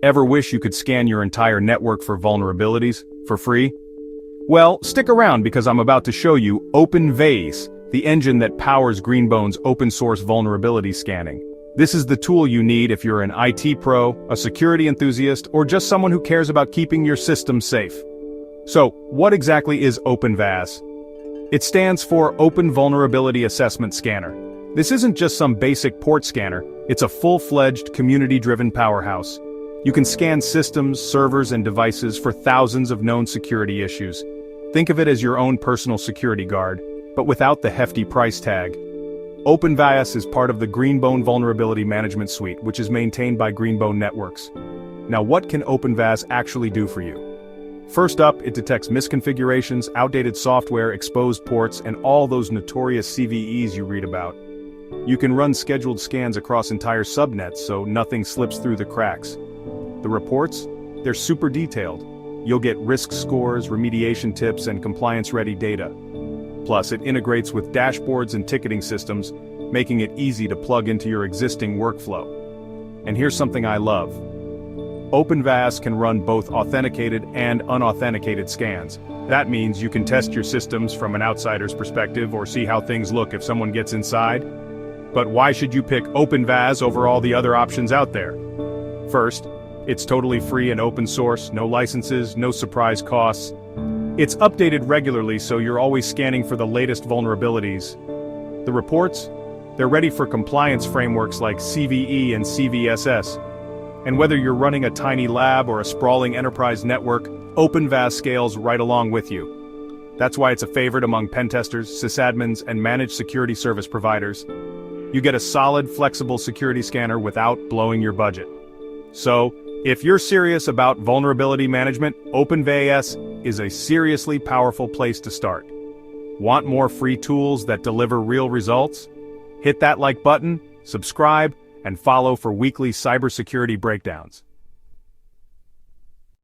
Ever wish you could scan your entire network for vulnerabilities, for free? Well, stick around because I'm about to show you OpenVAS, the engine that powers Greenbone's open-source vulnerability scanning. This is the tool you need if you're an IT pro, a security enthusiast, or just someone who cares about keeping your systems safe. So, what exactly is OpenVAS? It stands for Open Vulnerability Assessment Scanner. This isn't just some basic port scanner, it's a full-fledged, community-driven powerhouse. You can scan systems, servers, and devices for thousands of known security issues. Think of it as your own personal security guard, but without the hefty price tag. OpenVAS is part of the Greenbone Vulnerability Management Suite, which is maintained by Greenbone Networks. Now, what can OpenVAS actually do for you? First up, it detects misconfigurations, outdated software, exposed ports, and all those notorious CVEs you read about. You can run scheduled scans across entire subnets so nothing slips through the cracks. The reports? They're super detailed. You'll get risk scores, remediation tips, and compliance-ready data. Plus, it integrates with dashboards and ticketing systems, making it easy to plug into your existing workflow. And here's something I love. OpenVAS can run both authenticated and unauthenticated scans. That means you can test your systems from an outsider's perspective or see how things look if someone gets inside. But why should you pick OpenVAS over all the other options out there? First, it's totally free and open source, no licenses, no surprise costs. It's updated regularly so you're always scanning for the latest vulnerabilities. The reports? They're ready for compliance frameworks like CVE and CVSS. And whether you're running a tiny lab or a sprawling enterprise network, OpenVAS scales right along with you. That's why it's a favorite among pen testers, sysadmins, and managed security service providers. You get a solid, flexible security scanner without blowing your budget. So, if you're serious about vulnerability management, OpenVAS is a seriously powerful place to start. Want more free tools that deliver real results? Hit that like button, subscribe, and follow for weekly cybersecurity breakdowns.